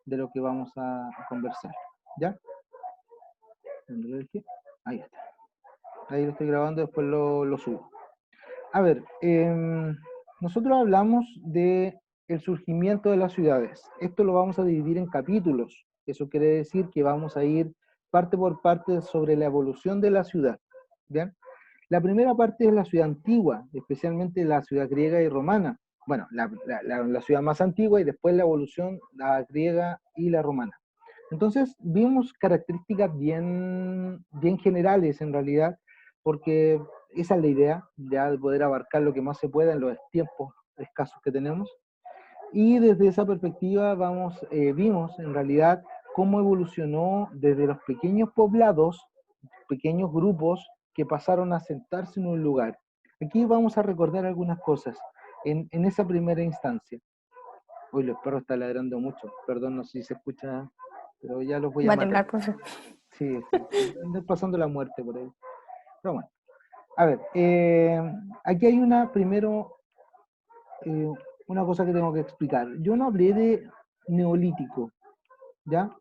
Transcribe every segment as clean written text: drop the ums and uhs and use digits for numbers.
de lo que vamos a conversar. ¿Ya? ¿Dónde lo dejé? Ahí está. Ahí lo estoy grabando, después lo subo. A ver, nosotros hablamos de el surgimiento de las ciudades. Esto lo vamos a dividir en capítulos. Eso quiere decir que vamos a ir parte por parte sobre la evolución de la ciudad. ¿Bien? La primera parte es la ciudad antigua, especialmente la ciudad griega y romana. Bueno, la ciudad más antigua y después la evolución, la griega y la romana. Entonces, vimos características bien generales en realidad, porque esa es la idea, ya de poder abarcar lo que más se pueda en los tiempos escasos que tenemos. Y desde esa perspectiva vimos en realidad cómo evolucionó desde los pequeños poblados, pequeños grupos que pasaron a sentarse en un lugar. Aquí vamos a recordar algunas cosas en esa primera instancia. Uy, los perros están ladrando mucho, perdón, no sé si se escucha, pero ya los voy a Va a matar. temblar, profe. Sí, andan pasando la muerte por ahí. Pero bueno, a ver, aquí hay una cosa que tengo que explicar. Yo no hablé de neolítico, ¿ya?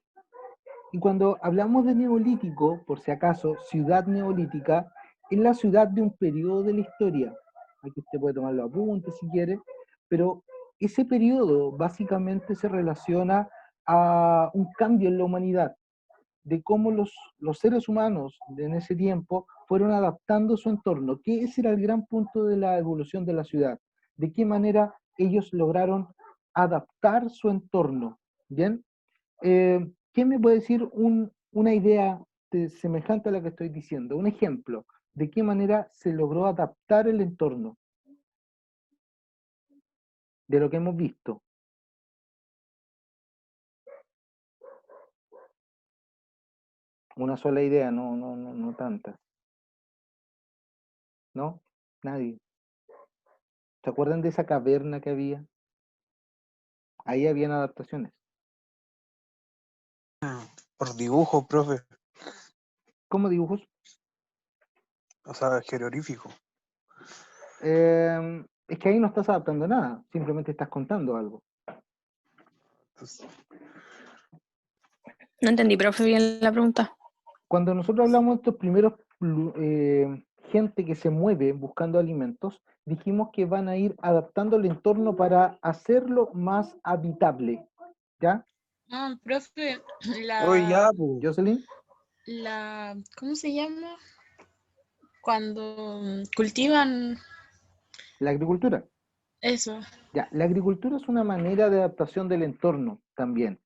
Y cuando hablamos de neolítico, por si acaso, ciudad neolítica, es la ciudad de un periodo de la historia. Aquí usted puede tomar los apuntes si quiere, pero ese periodo básicamente se relaciona a un cambio en la humanidad, de cómo los seres humanos en ese tiempo fueron adaptando su entorno, que ese era el gran punto de la evolución de la ciudad, de qué manera ellos lograron adaptar su entorno. ¿Bien? ¿Quién me puede decir una idea semejante a la que estoy diciendo? Un ejemplo, de qué manera se logró adaptar el entorno de lo que hemos visto. Una sola idea, no tantas. ¿No? Nadie. ¿Se acuerdan de esa caverna que había? Ahí habían adaptaciones. Por dibujo, profe. ¿Cómo dibujos? O sea, jeroglífico. Es que ahí no estás adaptando nada, simplemente estás contando algo. Entonces, No entendí, profe, bien la pregunta. Cuando nosotros hablamos de estos primeros gente que se mueve buscando alimentos, dijimos que van a ir adaptando el entorno para hacerlo más habitable. ¿Ya? Ah, profe, Oye, ya, pues. ¿Jocelyn? ¿cómo se llama? Cuando cultivan La agricultura. eso. Ya, la agricultura es una manera de adaptación del entorno también.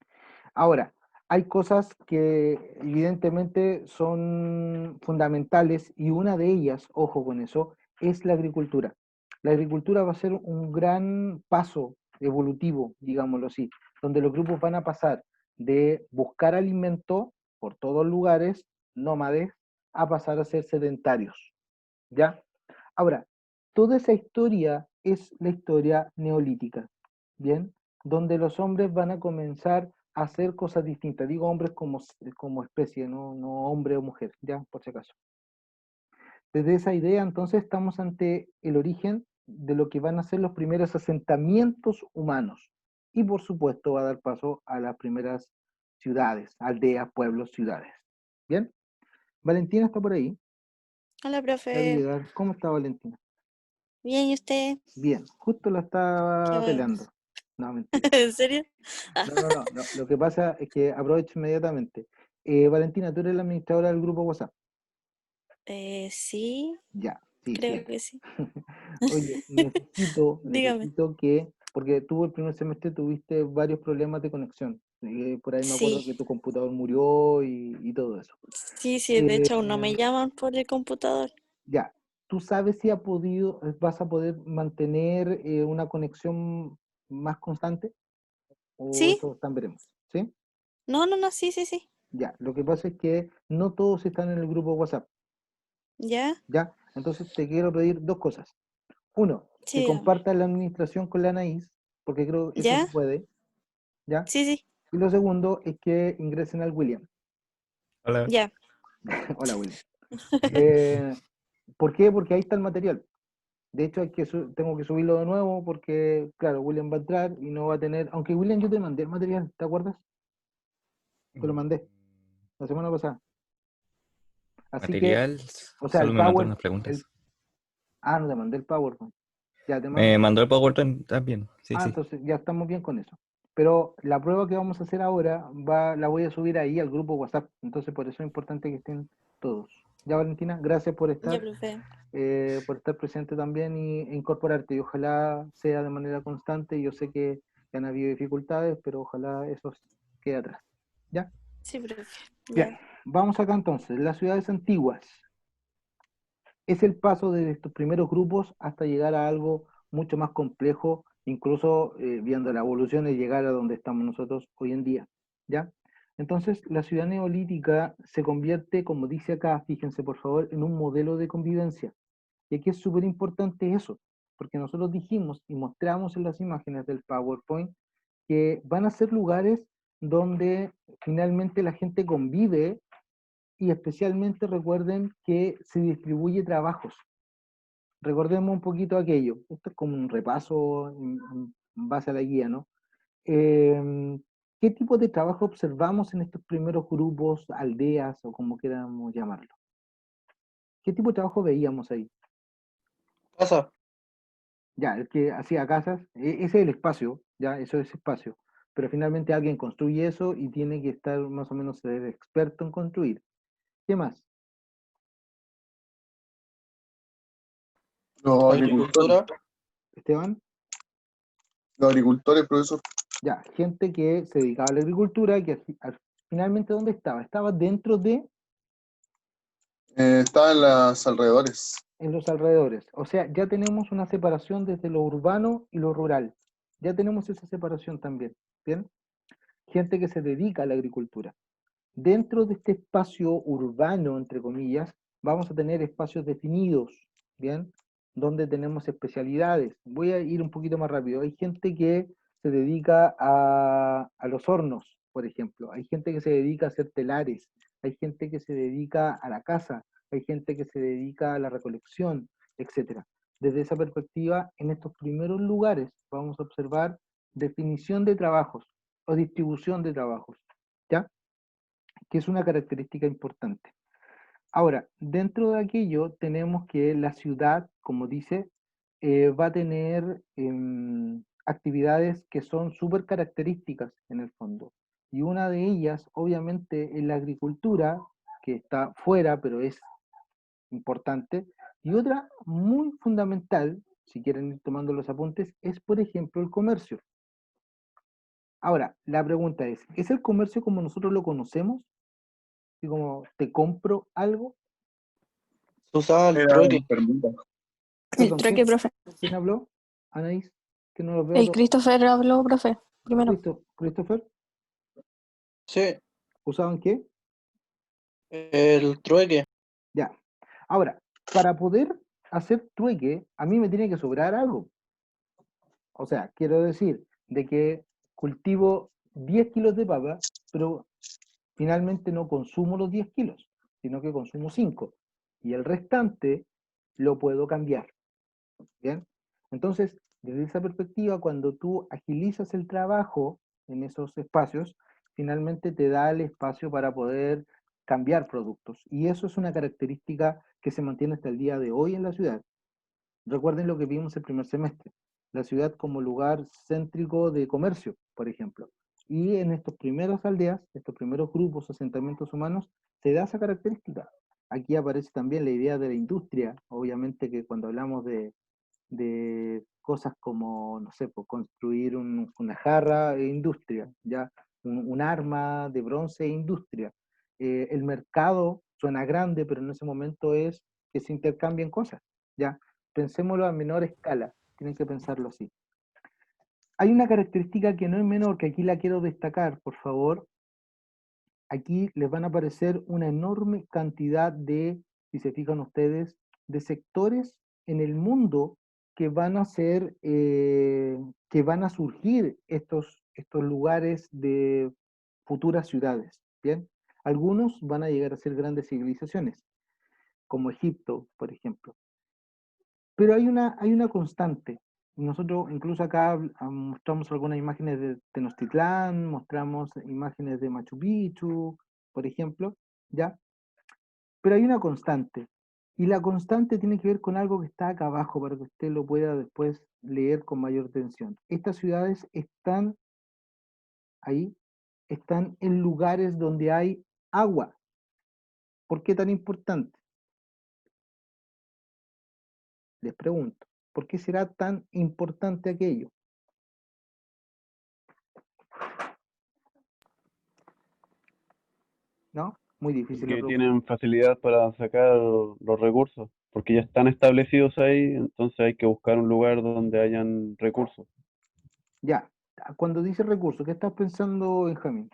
Ahora, hay cosas que evidentemente son fundamentales y una de ellas, ojo con eso, es la agricultura. La agricultura va a ser un gran paso evolutivo, digámoslo así, donde los grupos van a pasar de buscar alimento por todos lugares, nómades, a pasar a ser sedentarios. ¿Ya? Ahora, toda esa historia es la historia neolítica, ¿bien? Donde los hombres van a comenzar a hacer cosas distintas. Digo hombres como especie, no hombre o mujer, ya, por si acaso. Desde esa idea, entonces, estamos ante el origen de lo que van a ser los primeros asentamientos humanos. Y por supuesto va a dar paso a las primeras ciudades, aldeas, pueblos, ciudades. ¿Bien? Valentina está por ahí. Hola, Debe profe. llegar. ¿Cómo está Valentina? Bien, ¿y usted? Bien, justo la Qué estaba bueno. peleando. No, mentira. ¿En serio? Ah, No. Lo que pasa es que aprovecho inmediatamente. Valentina, tú eres la administradora del grupo WhatsApp. sí, Ya, sí, creo bien. que sí. Oye, Dígame. necesito que, porque tú el primer semestre tuviste varios problemas de conexión. Por ahí me acuerdo que Sí, tu computador murió y todo eso. sí, de Eh, hecho aún no me llaman por el computador. ya, ¿tú sabes si vas a poder mantener una conexión más constante? ¿O ¿Sí? eso también veremos? ¿Sí? No, sí. Ya, lo que pasa es que no todos están en el grupo WhatsApp, ¿Ya? ¿ya? Entonces te quiero pedir dos cosas. Uno, Sí, que dígame. compartas la administración con la Anaís, porque creo que eso se ¿Ya? puede, ¿ya? Sí, Y lo segundo es que ingresen al William. Hola. ya. Hola, William. Eh, ¿Por qué? Porque ahí está el material. De hecho, tengo que subirlo de nuevo porque, claro, William va a entrar y no va a tener, aunque William yo te mandé el material, ¿te acuerdas? Te lo mandé la semana pasada. Así que, Material, o sea, solo el me mandó Power, unas preguntas. no te mandé el PowerPoint. Ya te Me mando. mandó el PowerPoint también, sí, sí. Entonces ya estamos bien con eso. Pero la prueba que vamos a hacer ahora la voy a subir ahí al grupo WhatsApp. Entonces por eso es importante que estén todos. Ya, Valentina, gracias por Ya, estar profe. presente también e incorporarte. Y ojalá sea de manera constante. Yo sé que han habido dificultades, pero ojalá eso quede atrás. ¿Ya? Sí, profe. Bien, Ya. vamos acá entonces. Las ciudades antiguas. Es el paso de estos primeros grupos hasta llegar a algo mucho más complejo, incluso viendo la evolución y llegar a donde estamos nosotros hoy en día, ¿ya? Entonces, la ciudad neolítica se convierte, como dice acá, fíjense por favor, en un modelo de convivencia. Y aquí es súper importante eso, porque nosotros dijimos y mostramos en las imágenes del PowerPoint que van a ser lugares donde finalmente la gente convive y especialmente recuerden que se distribuye trabajos. Recordemos un poquito aquello. Esto es como un repaso en base a la guía, ¿no? ¿Qué tipo de trabajo observamos en estos primeros grupos, aldeas o como queramos llamarlo? ¿Qué tipo de trabajo veíamos ahí? Casa. Ya, el que hacía casas, ese es el espacio, ya, eso es espacio. Pero finalmente alguien construye eso y tiene que estar más o menos ser experto en construir. ¿Qué más? Los agricultores. Esteban. Los agricultores, profesor. Ya, gente que se dedicaba a la agricultura, que finalmente, ¿dónde estaba? Estaba dentro de, Está en los alrededores. en los alrededores. O sea, ya tenemos una separación desde lo urbano y lo rural. Ya tenemos esa separación también, ¿bien? Gente que se dedica a la agricultura. Dentro de este espacio urbano, entre comillas, vamos a tener espacios definidos, ¿bien? Donde tenemos especialidades. Voy a ir un poquito más rápido. Hay gente que se dedica a los hornos, por ejemplo. Hay gente que se dedica a hacer telares. Hay gente que se dedica a la caza. Hay gente que se dedica a la recolección, etc. Desde esa perspectiva, en estos primeros lugares vamos a observar definición de trabajos o distribución de trabajos, ¿ya? Que es una característica importante. Ahora, dentro de aquello tenemos que la ciudad, como dice, va a tener actividades que son súper características en el fondo. Y una de ellas, obviamente, es la agricultura, que está fuera, pero es importante. Y otra muy fundamental, si quieren ir tomando los apuntes, es, por ejemplo, el comercio. Ahora, la pregunta ¿es el comercio como nosotros lo conocemos? Y como te compro algo. Se usaba el Era trueque. permuta. El Perdón, trueque, profe. ¿quién habló? Anaís, que no los veo. El Christopher habló, profe. Primero. Christopher, Sí, ¿usaban qué? el trueque. Ya. Ahora, para poder hacer trueque, a mí me tiene que sobrar algo. O sea, quiero decir, de que cultivo 10 kilos de papa, pero finalmente no consumo los 10 kilos, sino que consumo 5. Y el restante lo puedo cambiar. ¿Bien? Entonces, desde esa perspectiva, cuando tú agilizas el trabajo en esos espacios, finalmente te da el espacio para poder cambiar productos. Y eso es una característica que se mantiene hasta el día de hoy en la ciudad. Recuerden lo que vimos el primer semestre. La ciudad como lugar céntrico de comercio, por ejemplo. Y en estos primeros aldeas, estos primeros grupos, asentamientos humanos, se da esa característica. Aquí aparece también la idea de la industria, obviamente que cuando hablamos de cosas como, no sé, pues construir una jarra e industria, ya, un arma de bronce e industria. El mercado suena grande, pero en ese momento es que se intercambien cosas, ya. Pensémoslo a menor escala, tienen que pensarlo así. Hay una característica que no es menor, que aquí la quiero destacar, por favor. Aquí les van a aparecer una enorme cantidad de, si se fijan ustedes, de sectores en el mundo que van a ser, que van a surgir estos lugares de futuras ciudades, ¿bien? Algunos van a llegar a ser grandes civilizaciones, como Egipto, por ejemplo. Pero hay una constante, nosotros incluso acá mostramos algunas imágenes de Tenochtitlán, mostramos imágenes de Machu Picchu, por ejemplo, ¿ya? Pero hay una constante, y la constante tiene que ver con algo que está acá abajo para que usted lo pueda después leer con mayor atención. Estas ciudades están ahí, están en lugares donde hay agua. ¿Por qué tan importante? Les pregunto, ¿por qué será tan importante aquello? ¿No? Muy difícil la Porque pregunta. tienen facilidad para sacar los recursos, porque ya están establecidos ahí, entonces hay que buscar un lugar donde hayan recursos. Ya, cuando dice recursos, ¿qué estás pensando, Benjamín?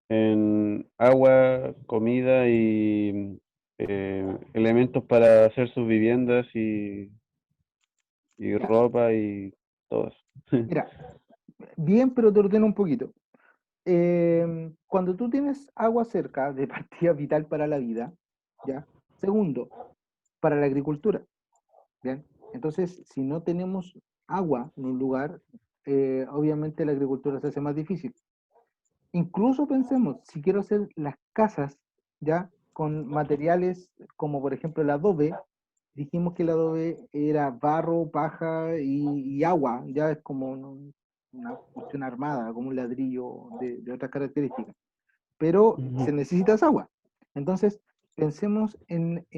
En agua, comida y elementos para hacer sus viviendas y Ya, ropa y todo eso. mira, bien, pero te ordeno un poquito. Cuando tú tienes agua cerca, de partida vital para la vida, ¿ya? Segundo, para la agricultura, ¿bien? Entonces, si no tenemos agua en un lugar, obviamente la agricultura se hace más difícil. Incluso pensemos, si quiero hacer las casas, ¿ya? Con materiales como por ejemplo el adobe, dijimos que el adobe era barro, paja y agua, ya es como una cuestión armada, como un ladrillo de otras características, pero se necesita esa agua. Entonces, pensemos en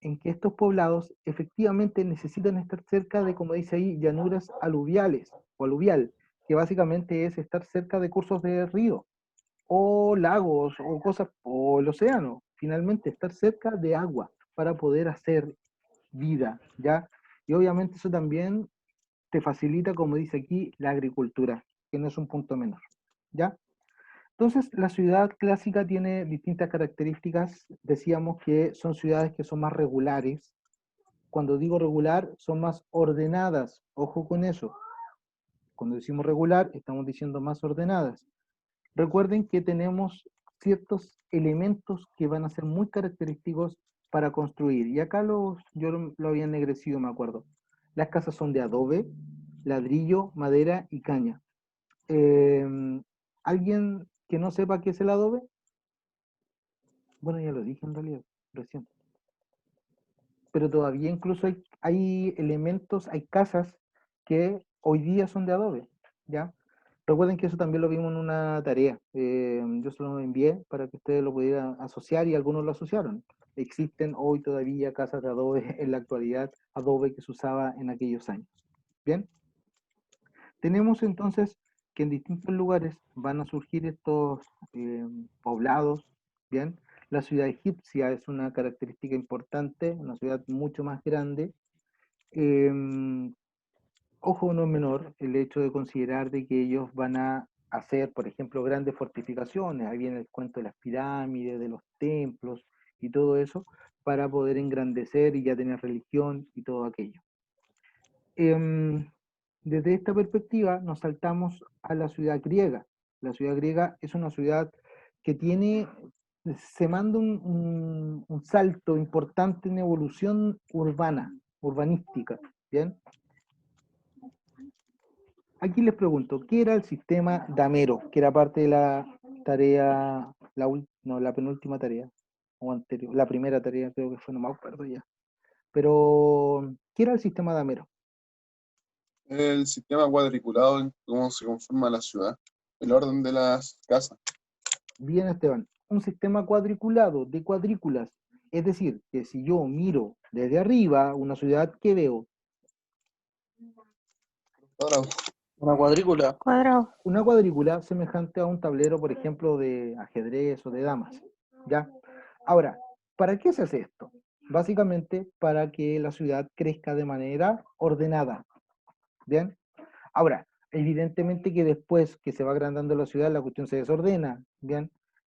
que estos poblados efectivamente necesitan estar cerca de, como dice ahí, llanuras aluviales o aluvial, que básicamente es estar cerca de cursos de río o lagos o cosas, o el océano, finalmente estar cerca de agua para poder hacer vida, ¿ya? Y obviamente eso también te facilita, como dice aquí, la agricultura, que no es un punto menor, ¿ya? Entonces, la ciudad clásica tiene distintas características. Decíamos que son ciudades que son más regulares. Cuando digo regular, son más ordenadas. Ojo con eso. Cuando decimos regular, estamos diciendo más ordenadas. Recuerden que tenemos ciertos elementos que van a ser muy característicos para construir. Y acá yo lo había ennegrecido, me acuerdo. Las casas son de adobe, ladrillo, madera y caña. ¿Alguien que no sepa qué es el adobe? Bueno, ya lo dije en realidad, recién. Pero todavía incluso hay elementos, hay casas que hoy día son de adobe, ¿ya? Recuerden que eso también lo vimos en una tarea. Yo se lo envié para que ustedes lo pudieran asociar y algunos lo asociaron. Existen hoy todavía casas de adobe en la actualidad, adobe que se usaba en aquellos años. ¿Bien? Tenemos entonces que en distintos lugares van a surgir estos poblados, ¿bien? La ciudad egipcia es una característica importante, una ciudad mucho más grande. Em, Ojo, no es menor el hecho de considerar de que ellos van a hacer, por ejemplo, grandes fortificaciones, ahí viene el cuento de las pirámides, de los templos y todo eso, para poder engrandecer y ya tener religión y todo aquello. Desde esta perspectiva nos saltamos a la ciudad griega. La ciudad griega es una ciudad que se manda un salto importante en evolución urbana, urbanística, ¿bien? Aquí les pregunto, ¿qué era el sistema damero? Que era parte de la tarea, la penúltima tarea, o anterior, la primera tarea creo que fue, no me acuerdo ya. Pero, ¿qué era el sistema damero? El sistema cuadriculado en cómo se conforma la ciudad, el orden de las casas. Bien, Esteban, un sistema cuadriculado de cuadrículas. Es decir, que si yo miro desde arriba una ciudad, ¿qué veo? Ahora, Una cuadrícula. Cuadrado. Una cuadrícula semejante a un tablero, por ejemplo, de ajedrez o de damas. ¿Ya? Ahora, ¿para qué se hace esto? Básicamente para que la ciudad crezca de manera ordenada. ¿Bien? Ahora, evidentemente que después que se va agrandando la ciudad, la cuestión se desordena. ¿Bien?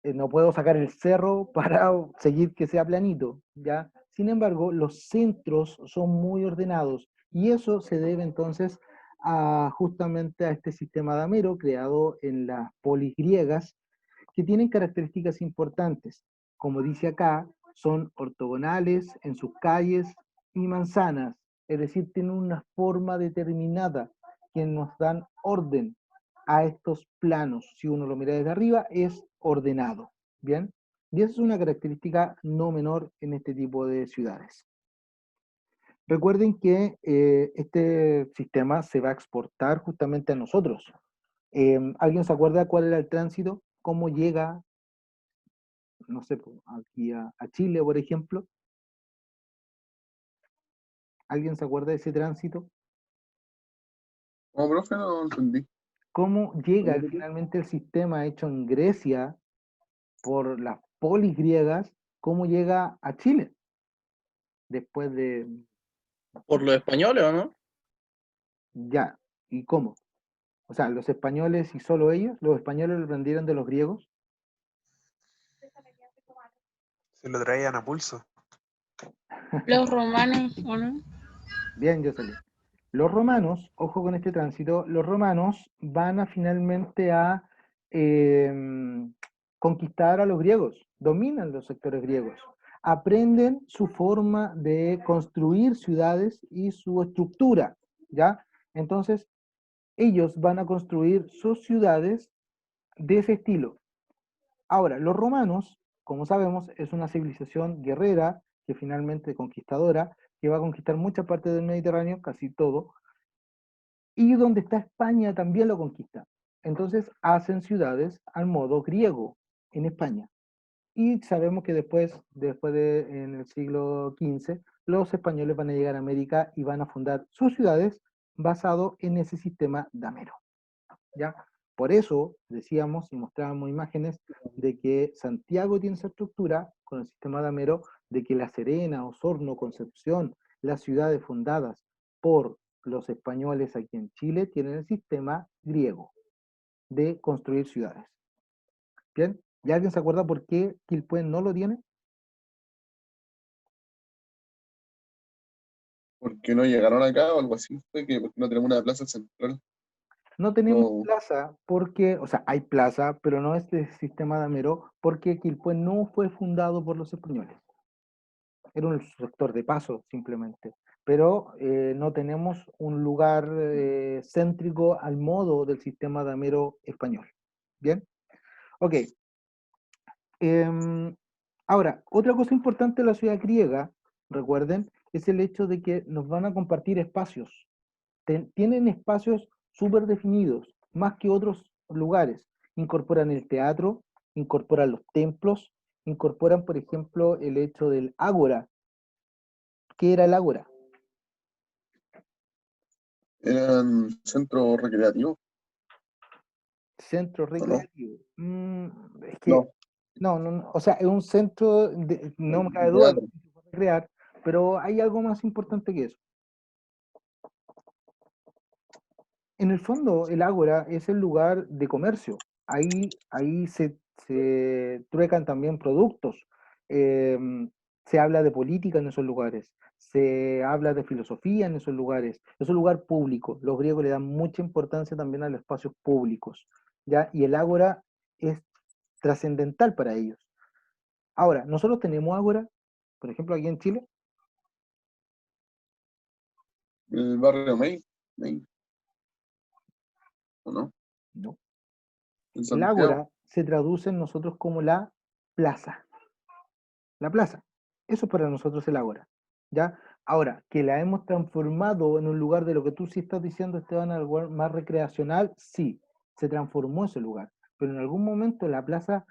No puedo sacar el cerro para seguir que sea planito. ¿Ya? Sin embargo, los centros son muy ordenados y eso se debe entonces justamente a este sistema damero creado en las polis griegas que tienen características importantes. Como dice acá, son ortogonales en sus calles y manzanas. es decir, tienen una forma determinada que nos dan orden a estos planos. Si uno lo mira desde arriba, es ordenado, ¿bien? Y esa es una característica no menor en este tipo de ciudades. Recuerden que este sistema se va a exportar justamente a nosotros. ¿Alguien se acuerda cuál era el tránsito? ¿Cómo llega, no sé, aquí a Chile, por ejemplo? ¿Alguien se acuerda de ese tránsito? Como profe no entendí. ¿Cómo llega finalmente el sistema hecho en Grecia por las polis griegas? ¿Cómo llega a Chile? Después de, Por los españoles, ¿o no? ya, ¿y cómo? O sea, los españoles y solo ellos, los españoles lo aprendieron de los griegos. Se lo traían a pulso. Los romanos, ¿o no? Bien, yo salí. Los romanos, ojo con este tránsito, los romanos van a finalmente a conquistar a los griegos, dominan los sectores griegos, aprenden su forma de construir ciudades y su estructura, ¿ya? Entonces, ellos van a construir sus ciudades de ese estilo. Ahora, los romanos, como sabemos, es una civilización guerrera, que finalmente conquistadora, que va a conquistar mucha parte del Mediterráneo, casi todo, y donde está España también lo conquista. Entonces hacen ciudades al modo griego en España. Y sabemos que en el siglo XV, los españoles van a llegar a América y van a fundar sus ciudades basado en ese sistema damero. ¿Ya? Por eso decíamos y mostrábamos imágenes de que Santiago tiene esa estructura con el sistema damero, de que La Serena, Osorno, Concepción, las ciudades fundadas por los españoles aquí en Chile tienen el sistema griego de construir ciudades. ¿Bien? ¿Y alguien se acuerda por qué Quilpué no lo tiene? ¿Por qué no llegaron acá o algo así? Fue que porque no tenemos una plaza central. No tenemos No, plaza porque, o sea, hay plaza, pero no es el sistema damero porque Quilpué no fue fundado por los españoles. Era un sector de paso simplemente, pero no tenemos un lugar céntrico al modo del sistema damero español. ¿Bien? Ok. Ahora, otra cosa importante de la ciudad griega, recuerden, es el hecho de que nos van a compartir espacios. Tienen espacios súper definidos, más que otros lugares. Incorporan el teatro, incorporan los templos, incorporan, por ejemplo, el hecho del ágora. ¿Qué era el ágora? eran centros recreativos, Centro ¿o no? recreativo. Es que, No, no, o sea, es un centro, no me cabe duda que teatro. se puede recrear, pero hay algo más importante que eso. En el fondo, el ágora es el lugar de comercio. Ahí se truecan también productos. Se habla de política en esos lugares. Se habla de filosofía en esos lugares. Es un lugar público. Los griegos le dan mucha importancia también a los espacios públicos, ¿ya? Y el ágora es trascendental para ellos. Ahora, nosotros tenemos ágora, por ejemplo, aquí en Chile. El barrio Main, ¿o no? No. En El Santiago. ágora se traduce en nosotros como la plaza. La plaza. Eso es para nosotros el ágora. ¿Ya? Ahora, que la hemos transformado en un lugar de lo que tú sí estás diciendo, Esteban, algo más recreacional, sí, se transformó ese lugar. Pero en algún momento la plaza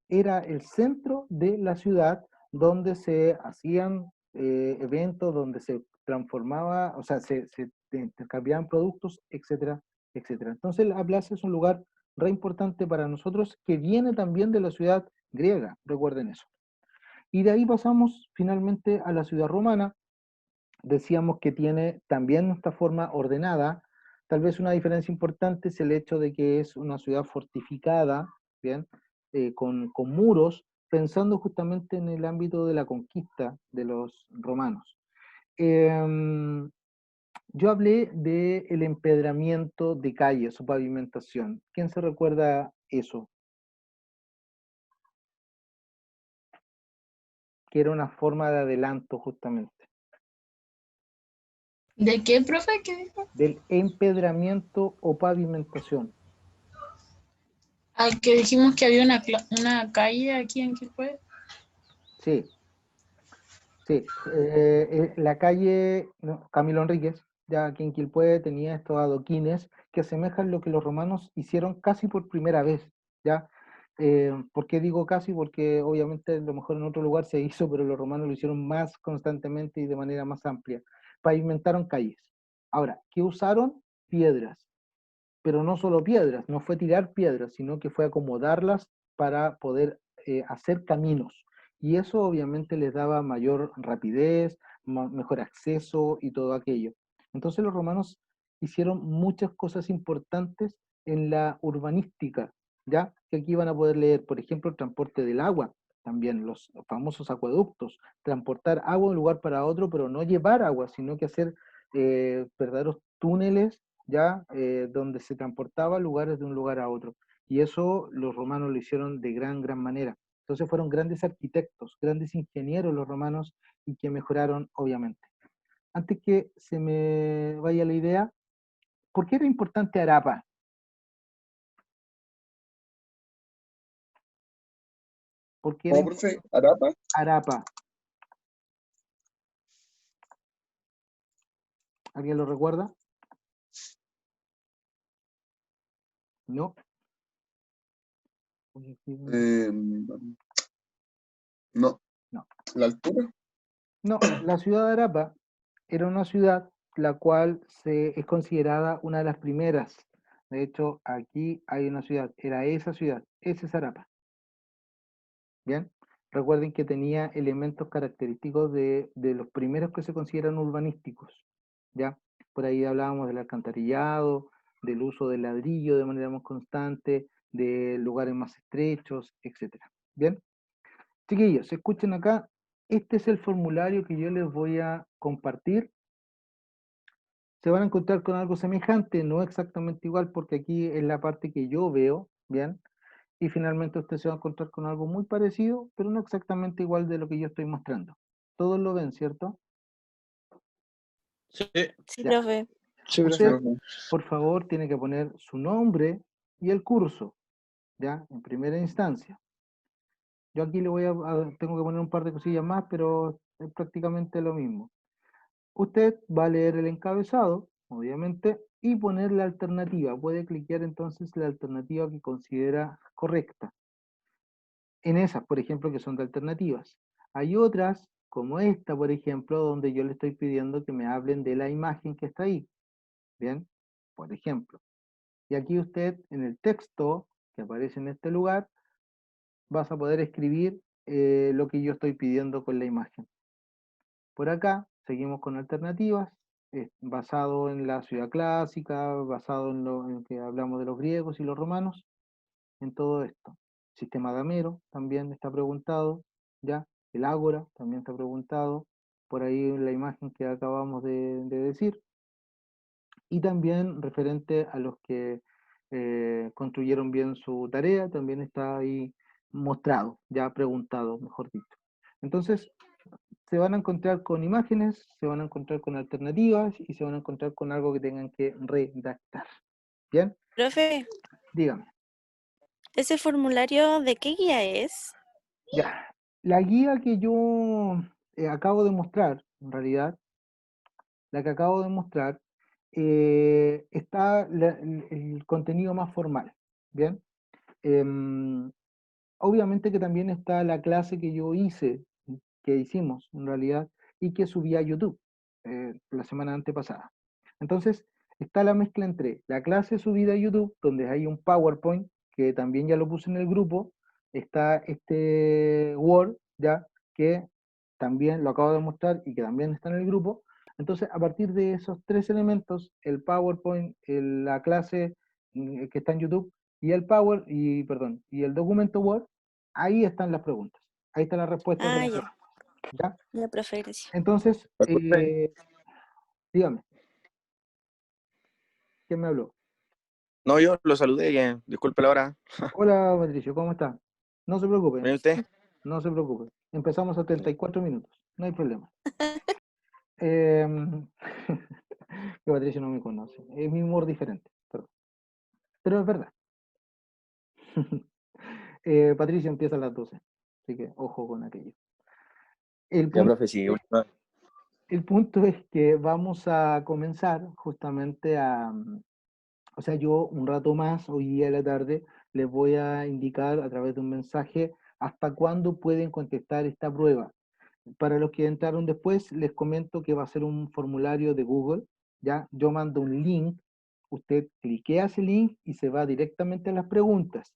era el centro de la ciudad donde se hacían eventos, donde se transformaba, o sea, se intercambiaban productos, etcétera, etcétera. Entonces la plaza es un lugar re importante para nosotros que viene también de la ciudad griega, recuerden eso. Y de ahí pasamos finalmente a la ciudad romana. Decíamos que tiene también esta forma ordenada. Tal vez una diferencia importante es el hecho de que es una ciudad fortificada, ¿bien? Con muros, pensando justamente en el ámbito de la conquista de los romanos. Em, yo hablé del empedramiento de calles, su pavimentación. ¿Quién se recuerda eso? Que era una forma de adelanto justamente. ¿De qué, profe? ¿Qué dijo? Del empedramiento o pavimentación. Al que dijimos que había una calle aquí en Quilpué. Sí, sí. La calle Camilo Enríquez, ya aquí en Quilpué, tenía estos adoquines que asemejan lo que los romanos hicieron casi por primera vez, ¿ya? ¿Por qué digo casi? Porque obviamente a lo mejor en otro lugar se hizo, pero los romanos lo hicieron más constantemente y de manera más amplia. Pavimentaron calles. Ahora, ¿qué usaron? Piedras. Pero no solo piedras, no fue tirar piedras, sino que fue acomodarlas para poder hacer caminos. Y eso obviamente les daba mayor rapidez, mejor acceso y todo aquello. Entonces los romanos hicieron muchas cosas importantes en la urbanística, ¿ya? Que aquí van a poder leer, por ejemplo, el transporte del agua, también los famosos acueductos, transportar agua de un lugar para otro, pero no llevar agua, sino que hacer verdaderos túneles ya donde se transportaba lugares de un lugar a otro. Y eso los romanos lo hicieron de gran manera. Entonces fueron grandes arquitectos, grandes ingenieros los romanos y que mejoraron obviamente. Antes que se me vaya la idea, ¿por qué era importante Arapa? ¿Por qué era ¿Cómo, profe? ¿Arapa? Arapa? ¿Alguien lo recuerda? No. Eh, no. No. ¿La altura? No, la ciudad de Arapa era una ciudad la cual es considerada una de las primeras. De hecho, aquí hay una ciudad, era esa ciudad, ese es Arapa. Bien, recuerden que tenía elementos característicos de los primeros que se consideran urbanísticos. ¿Ya? Por ahí hablábamos del alcantarillado, del uso del ladrillo de manera más constante, de lugares más estrechos, etc. Bien, chiquillos, escuchen acá, este es el formulario que yo les voy a compartir. Se van a encontrar con algo semejante, no exactamente igual, porque aquí es la parte que yo veo, ¿bien? Y finalmente usted se va a encontrar con algo muy parecido, pero no exactamente igual de lo que yo estoy mostrando. Todos lo ven, ¿cierto? Sí. Sí, Ya. profe. Sí, Usted, profe. por favor, tiene que poner su nombre y el curso, ¿ya? En primera instancia. Yo aquí le tengo que poner un par de cosillas más, pero es prácticamente lo mismo. Usted va a leer el encabezado, obviamente, y poner la alternativa. Puede cliquear entonces la alternativa que considera correcta. En esas, por ejemplo, que son de alternativas. Hay otras, como esta, por ejemplo, donde yo le estoy pidiendo que me hablen de la imagen que está ahí. Bien, por ejemplo. Y aquí usted, en el texto que aparece en este lugar, vas a poder escribir lo que yo estoy pidiendo con la imagen. Por acá seguimos con alternativas, basado en la ciudad clásica, basado en que hablamos de los griegos y los romanos, en todo esto. Sistema damero también está preguntado, ¿ya? El ágora también está preguntado, por ahí en la imagen que acabamos de decir. Y también referente a los que construyeron bien su tarea, también está ahí mostrado, ya preguntado, mejor dicho. Entonces, se van a encontrar con imágenes, se van a encontrar con alternativas y se van a encontrar con algo que tengan que redactar. ¿Bien? Profe, Dígame. ¿ese formulario de qué guía es? Ya. La guía que yo acabo de mostrar, en realidad, la que acabo de mostrar, está el contenido más formal. ¿Bien? Em, obviamente que también está la clase que yo hice, que hicimos en realidad, y que subí a YouTube la semana antepasada. Entonces, está la mezcla entre la clase subida a YouTube, donde hay un PowerPoint, que también ya lo puse en el grupo, está este Word, ya, que también lo acabo de mostrar y que también está en el grupo. Entonces, a partir de esos tres elementos, el PowerPoint, la clase que está en YouTube, y y el documento Word, ahí están las preguntas. Ahí están las respuestas de Ah, las ya. preguntas. ¿Ya? Ya, profe, gracias. Entonces, Profe, dígame, ¿quién me habló? no, yo lo saludé, disculpe la hora. Hola, Patricio, ¿cómo está? No se preocupe, ¿Ven usted? no se preocupe. Empezamos a 34 minutos, no hay problema. Em, que Patricio no me conoce. Es mi humor diferente, pero es verdad. Patricio empieza a las 12, así que ojo con aquello. El Ya, punto, profe, sí. el punto es que vamos a comenzar justamente o sea, yo un rato más, hoy día a la tarde, les voy a indicar a través de un mensaje hasta cuándo pueden contestar esta prueba. Para los que entraron después, les comento que va a ser un formulario de Google, ¿ya? Yo mando un link, usted cliquea ese link y se va directamente a las preguntas.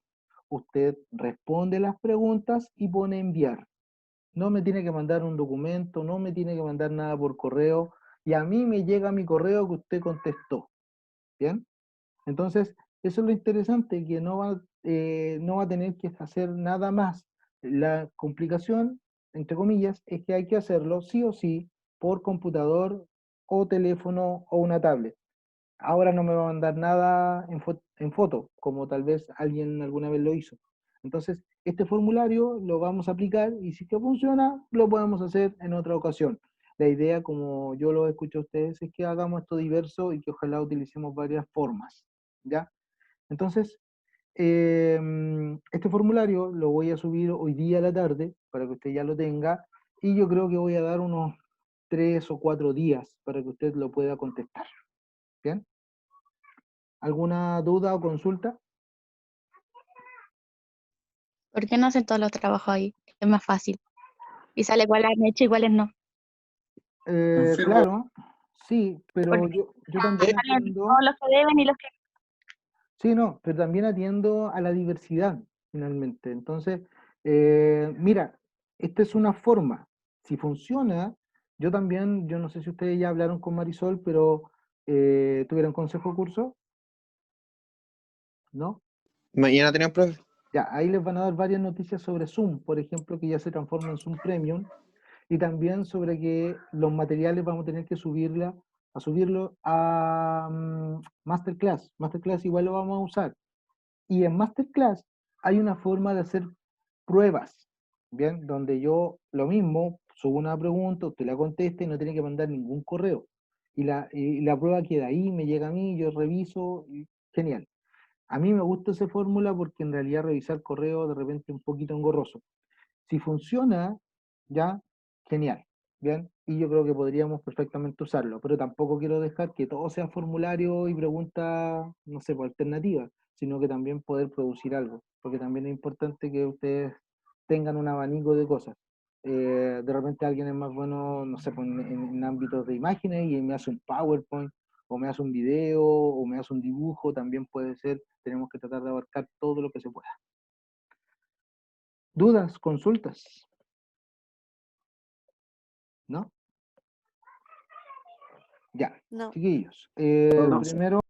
Usted responde las preguntas y pone enviar. No me tiene que mandar un documento, no me tiene que mandar nada por correo, y a mí me llega mi correo que usted contestó, ¿bien? Entonces, eso es lo interesante, que no va a tener que hacer nada más. La complicación, entre comillas, es que hay que hacerlo sí o sí por computador o teléfono o una tablet. Ahora no me va a mandar nada en foto, como tal vez alguien alguna vez lo hizo. Entonces, este formulario lo vamos a aplicar y si que funciona, lo podemos hacer en otra ocasión. La idea, como yo lo escucho a ustedes, es que hagamos esto diverso y que ojalá utilicemos varias formas, ¿ya? Entonces, este formulario lo voy a subir hoy día a la tarde para que usted ya lo tenga y yo creo que voy a dar unos 3 o 4 días para que usted lo pueda contestar. ¿Bien? ¿Alguna duda o consulta? ¿Por qué no hacen todos los trabajos ahí? Es más fácil. Y sale cuáles han hecho y cuáles no. Confirmo. Claro, sí, pero Porque yo también salen atiendo, todos los que deben y los que... sí, no, pero también atiendo a la diversidad, finalmente. Entonces, mira, esta es una forma. Si funciona, yo también, yo no sé si ustedes ya hablaron con Marisol, pero ¿tuvieron consejo de curso? ¿No? Mañana tenemos, profe. Ya, ahí les van a dar varias noticias sobre Zoom, por ejemplo, que ya se transforma en Zoom Premium, y también sobre que los materiales vamos a tener que subirlo a Masterclass. Masterclass igual lo vamos a usar. Y en Masterclass hay una forma de hacer pruebas, ¿bien? Donde yo lo mismo, subo una pregunta, usted la contesta y no tiene que mandar ningún correo. Y la prueba queda ahí, me llega a mí, yo reviso, y genial. A mí me gusta esa fórmula porque en realidad revisar correo de repente es un poquito engorroso. Si funciona, ya, genial, ¿bien? Y yo creo que podríamos perfectamente usarlo, pero tampoco quiero dejar que todo sea formulario y preguntas, no sé, por alternativas, sino que también poder producir algo, porque también es importante que ustedes tengan un abanico de cosas. De repente alguien es más bueno, no sé, pues, en ámbitos de imágenes y me hace un PowerPoint, o me hace un video, o me hace un dibujo, también puede ser, tenemos que tratar de abarcar todo lo que se pueda. ¿Dudas, consultas? ¿No? Ya, No. chiquillos. No. Primero